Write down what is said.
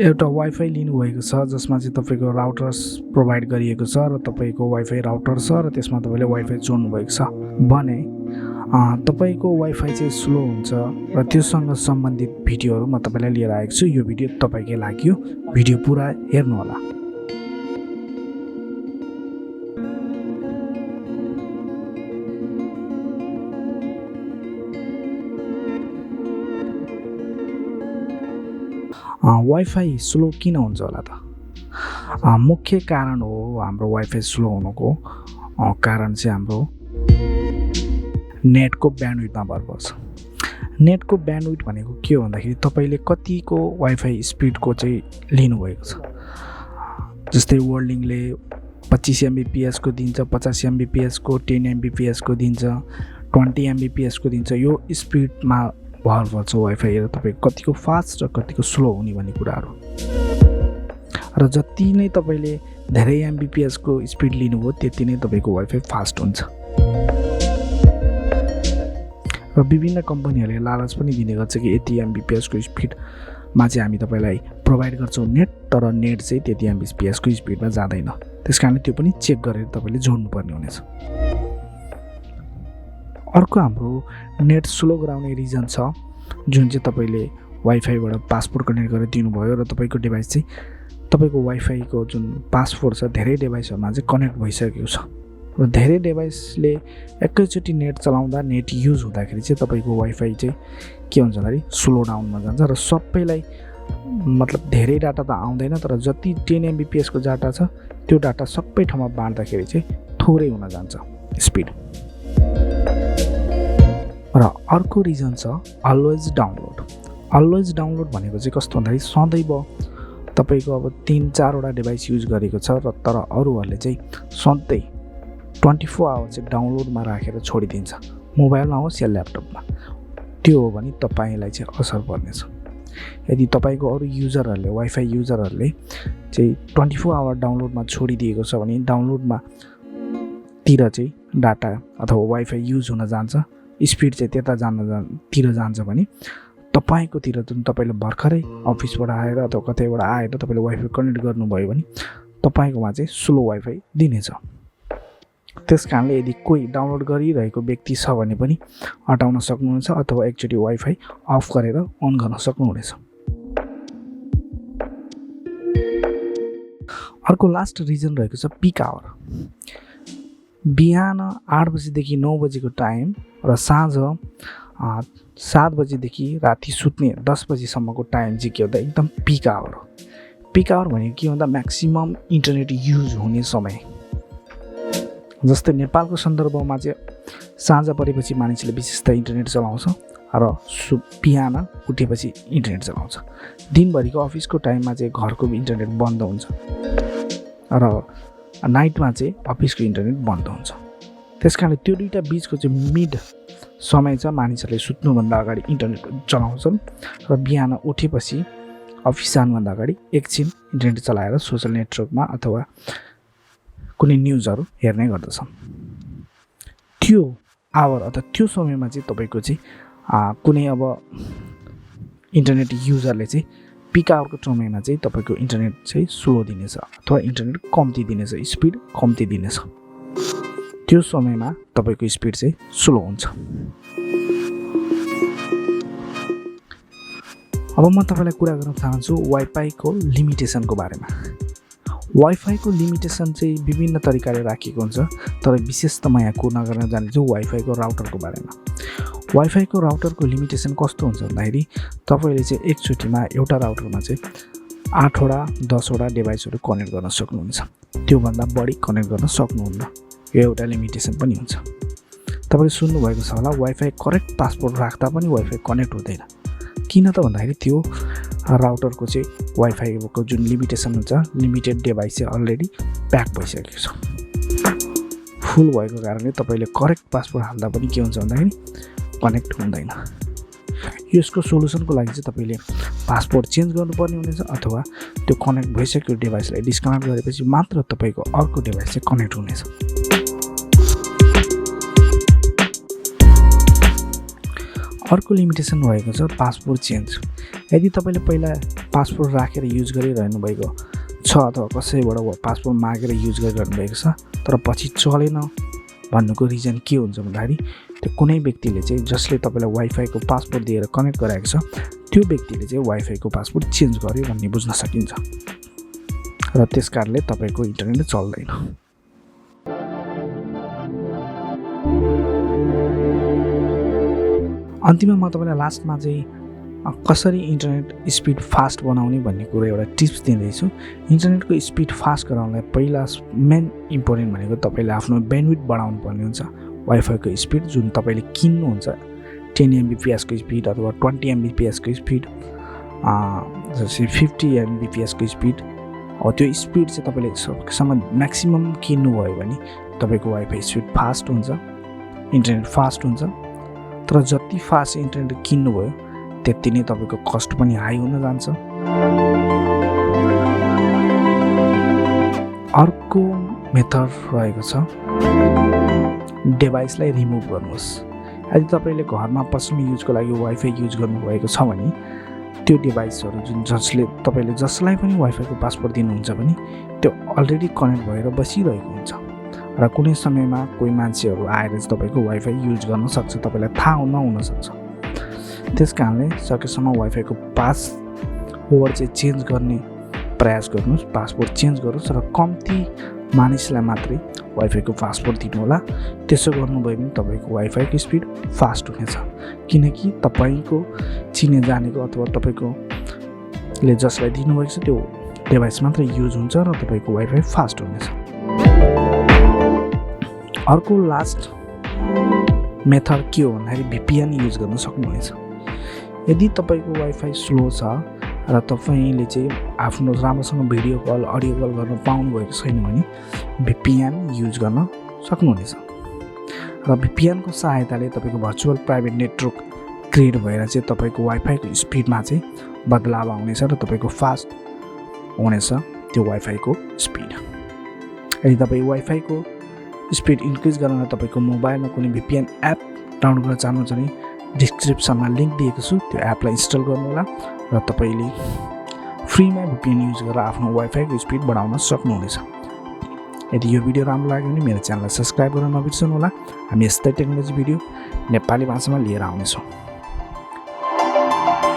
एउटा वाइफाई लिनुभएको छ जसमा चाहिँ तपाईँको राउटर्स प्रोभाइड गरिएको छ र तपाईँको वाइफाई राउटर छ र त्यसमा तपाईँले वाइफाई जोड्नुभएको छ भने तपाईँको वाइफाई चाहिँ स्लो हुन्छ र त्योसँग सम्बन्धित भिडियोहरू म तपाईँलाई लिएर आएको छु। यो भिडियो तपाईँकै लागि हो, भिडियो पुरा हेर्नुहोला। वाइफाई स्लो किन हुन्छ होला त? मुख्य कारण हो हाम्रो वाइफाई स्लो हुनुको कारण चाहिँ हाम्रो नेटको ब्यान्डविड्थमा भर पर्छ। नेटको ब्यान्डविड्थ भनेको के हो भन्दाखेरि तपाईँले कतिको वाइफाई स्पिडको चाहिँ लिनुभएको छ। जस्तै वर्ल्डिङले 25 MBPS को दिन्छ, 50 MBPS को, 10 MBPS को दिन्छ, 20 MBPS को दिन्छ। यो स्पिडमा भर पर्छ वाइफाई र तपाईँको कतिको फास्ट र कतिको स्लो हुने भन्ने कुराहरू। र जति नै तपाईँले धेरै MBPS को स्पिड लिनुभयो त्यति नै तपाईँको वाइफाई फास्ट हुन्छ। र विभिन्न कम्पनीहरूले लालच पनि दिने गर्छ कि यति MBPS को स्पिडमा चाहिँ हामी तपाईँलाई प्रोभाइड गर्छौँ नेट, तर नेट चाहिँ त्यति MBPS को स्पिडमा जाँदैन। त्यसकारण त्यो पनि चेक गरेर तपाईँले जोड्नुपर्ने हुनेछ। अर्को हाम्रो नेट स्लो गराउने रिजन छ जुन चाहिँ तपाईँले वाइफाईबाट पासपोर्ट कनेक्ट गरेर दिनुभयो र तपाईँको डिभाइस चाहिँ तपाईँको वाइफाईको जुन पासपोर्ट छ धेरै डिभाइसहरूमा चाहिँ कनेक्ट भइसकेको छ र धेरै डिभाइसले एकैचोटि नेट चलाउँदा नेट युज हुँदाखेरि चाहिँ तपाईँको वाइफाई चाहिँ के हुन्छ भन्दाखेरि स्लो डाउनमा जान्छ र सबैलाई मतलब धेरै डाटा त आउँदैन, तर जति 10 MBPS को डाटा छ त्यो डाटा सबै ठाउँमा बाँड्दाखेरि चाहिँ थोरै हुन जान्छ स्पिड। र अर्को रिजन छ अलवेज डाउनलोड। अलवेज डाउनलोड भनेको चाहिँ कस्तो भन्दाखेरि सधैँ तपाईँको अब 3-4 वटा डिभाइस युज गरेको छ र तर अरूहरूले चाहिँ सधैँ 24 आवर चाहिँ डाउनलोडमा राखेर छोडिदिन्छ, मोबाइलमा होस् या ल्यापटपमा। त्यो हो भने तपाईँलाई चाहिँ असर पर्नेछ। यदि तपाईँको अरू युजरहरूले वाइफाई युजरहरूले चाहिँ 24 आवर डाउनलोडमा छोडिदिएको छ भने डाउनलोडमा तिर चाहिँ डाटा अथवा वाइफाई युज हुन जान्छ, स्पिड चाहिँ त्यता तिर जान्छ भने तपाईँकोतिर जुन तपाईँले भर्खरै अफिसबाट आएर अथवा कतैबाट आएर तपाईँले वाइफाई कनेक्ट गर्नुभयो भने तपाईँकोमा चाहिँ स्लो वाइफाई दिनेछ। त्यस कारणले यदि कोही डाउनलोड गरिरहेको व्यक्ति छ भने पनि हटाउन सक्नुहुनेछ अथवा एकचोटि वाइफाई अफ गरेर अन गर्न सक्नुहुनेछ। अर्को लास्ट रिजन रहेको छ पिक आवर। बिहान 8 बजीदेखि 9 बजीको टाइम र साँझ 7 बजीदेखि राति सुत्ने 10 बजीसम्मको टाइम चाहिँ के भन्दा एकदम पिक आवर हो। पिक आवर भनेको के भन्दा म्याक्सिमम इन्टरनेट युज हुने समय। जस्तै नेपालको सन्दर्भमा चाहिँ साँझ परेपछि मानिसले विशेष त इन्टरनेट चलाउँछ र बिहान उठेपछि इन्टरनेट चलाउँछ। दिनभरिको अफिसको टाइममा चाहिँ घरको इन्टरनेट बन्द हुन्छ र नाइटमा चाहिँ अफिसको इन्टरनेट बन्द हुन्छ। त्यस कारणले त्यो दुईवटा बिचको चाहिँ मिड समय छ, मानिसहरूले सुत्नुभन्दा अगाडि इन्टरनेट चलाउँछन् र बिहान उठेपछि अफिस जानुभन्दा अगाडि एकछिन इन्टरनेट चलाएर सोसल नेटवर्कमा अथवा कुनै न्युजहरू हेर्ने गर्दछन्। त्यो आवर अथवा त्यो समयमा चाहिँ तपाईँको चाहिँ कुनै अब इन्टरनेट युजरले चाहिँ पिक आवरको समयमा चाहिँ तपाईँको इन्टरनेट चाहिँ स्लो दिनेछ अथवा इन्टरनेट कम्ती दिनेछ, स्पिड कम्ती दिनेछ। त्यो समयमा तपाईँको स्पिड चाहिँ स्लो हुन्छ। अब म तपाईँलाई कुरा गर्न चाहन्छु वाइफाईको लिमिटेसनको बारेमा। वाइफाईको लिमिटेसन चाहिँ विभिन्न तरिकाले राखिएको हुन्छ, तर विशेष त म यहाँ कुरा गर्न जान्छु वाइफाईको राउटरको बारेमा। वाइफाईको राउटरको लिमिटेसन कस्तो हुन्छ भन्दाखेरि तपाईँले चाहिँ एकचोटिमा एउटा राउटरमा चाहिँ 8 वटा 10 वटा डिभाइसहरू कनेक्ट गर्न सक्नुहुन्छ, त्योभन्दा बढी कनेक्ट गर्न सक्नुहुन्न। यो एउटा लिमिटेसन पनि हुन्छ। तपाईँले सुन्नुभएको छ होला वाइफाई करेक्ट पासपोर्ट राख्दा पनि वाइफाई कनेक्ट हुँदैन। किन त भन्दाखेरि त्यो राउटरको चाहिँ वाइफाईको जुन लिमिटेसन हुन्छ, लिमिटेड डिभाइस चाहिँ अलरेडी प्याक भइसकेको छ। फुल भएको कारणले तपाईँले करेक्ट पासपोर्ट हाल्दा पनि के हुन्छ भन्दाखेरि कनेक्ट हुँदैन। यसको सोलुसनको लागि चाहिँ तपाईँले पासपोर्ट चेन्ज गर्नुपर्ने हुनेछ अथवा त्यो कनेक्ट भइसकेको डिभाइसलाई डिस्कनेक्ट गरेपछि मात्र तपाईँको अर्को डिभाइस चाहिँ कनेक्ट हुनेछ। अर्को लिमिटेसन भएको छ पासपोर्ट चेन्ज। यदि तपाईँले पहिला पासपोर्ट राखेर युज गरिरहनु भएको छ अथवा कसैबाट पासपोर्ट मागेर युज गरिरहनु भएको छ तर पछि चलेन भन्नुको रिजन के हुन्छ भन्दाखेरि त्यो कुनै व्यक्तिले चाहिँ जसले तपाईँलाई वाइफाईको पासपोर्ट दिएर कनेक्ट गराएको छ त्यो व्यक्तिले चाहिँ वाइफाईको पासपोर्ट चेन्ज गर्यो भन्ने बुझ्न सकिन्छ र त्यस कारणले तपाईँको इन्टरनेट चल्दैन। अन्तिममा म तपाईँलाई लास्टमा चाहिँ कसरी इन्टरनेट स्पिड फास्ट बनाउने भन्ने कुरा एउटा टिप्स दिँदैछु। इन्टरनेटको स्पिड फास्ट गराउनलाई पहिला मेन इम्पोर्टेन्ट भनेको तपाईँले आफ्नो ब्यान्डविड्थ बढाउनु पर्ने हुन्छ। वाइफाईको स्पिड जुन तपाईँले किन्नुहुन्छ 10 MBPS को स्पिड अथवा 20 MBPS को स्पिड जस्तै 50 MBPS को स्पिड हो त्यो स्पिड चाहिँ तपाईँले सकेसम्म म्याक्सिमम किन्नुभयो भने तपाईँको वाइफाई स्पिड फास्ट हुन्छ, इन्टरनेट फास्ट हुन्छ। तर जति फास्ट इन्टरनेट किन्नुभयो त्यति नै तपाईँको कस्ट पनि हाई हुन जान्छ। अर्को मेथड रहेको छ डिभाइसलाई रिमुभ गर्नुहोस्। यदि तपाईँले घरमा पर्सनल युजको लागि वाइफाई युज गर्नुभएको छ भने त्यो डिभाइसहरू जुन जसले तपाईँले जसलाई पनि वाइफाईको पासवर्ड दिनुहुन्छ भने त्यो अलरेडी कनेक्ट भएर बसिरहेको हुन्छ र कुनै समयमा कोही मान्छेहरू आएर तपाईँको वाइफाई युज गर्न सक्छ, तपाईँलाई थाहा नहुन सक्छ। त्यस कारणले सकेसम्म वाइफाईको पासवर्ड चाहिँ चेन्ज गर्ने प्रयास गर्नुहोस्, पासवर्ड चेन्ज गर्नुहोस् र कम्ती मानिसलाई मात्रै वाइफाईको पासवर्ड दिनुहोला। त्यसो गर्नुभयो भने तपाईँको वाइफाईको स्पिड फास्ट हुनेछ किनकि तपाईँको चिने जानेको अथवा तपाईँकोले जसलाई दिनुभएको छ त्यो डिभाइस मात्रै युज हुन्छ र तपाईँको वाइफाई फास्ट हुनेछ। अर्को लास्ट मेथड के हो भन्दाखेरि VPN युज गर्न सक्नुहुनेछ। यदि तपाईँको वाइफाई स्लो छ र तपाईँले चाहिँ आफ्नो राम्रोसँग भिडियो कल अडियो कल गर्न पाउनुभएको छैन भने VPN युज गर्न सक्नुहुनेछ र VPN को सहायताले तपाईँको भर्चुअल प्राइभेट नेटवर्क क्रिएट भएर चाहिँ तपाईँको वाइफाईको स्पिडमा चाहिँ बदलाव आउनेछ र तपाईँको फास्ट हुनेछ त्यो वाइफाईको स्पिड। यदि तपाईँ वाइफाईको स्पिड इन्क्रिज गर्न तपाईँको मोबाइलमा कुनै VPN एप डाउनलोड गर्न चाहनुहुन्छ भने डिस्क्रिप्सनमा लिङ्क दिएको छु, त्यो एपलाई इन्स्टल गर्नुहोला र तपाईँले फ्रीमा VPN युज गरेर आफ्नो वाइफाईको स्पिड बढाउन सक्नुहुनेछ। यदि यो भिडियो राम्रो लाग्यो भने मेरो च्यानललाई सब्स्क्राइब गर्न नबिर्सनुहोला। हामी यस्तै टेक्नोलोजी भिडियो नेपाली भाषामा लिएर आउनेछौँ।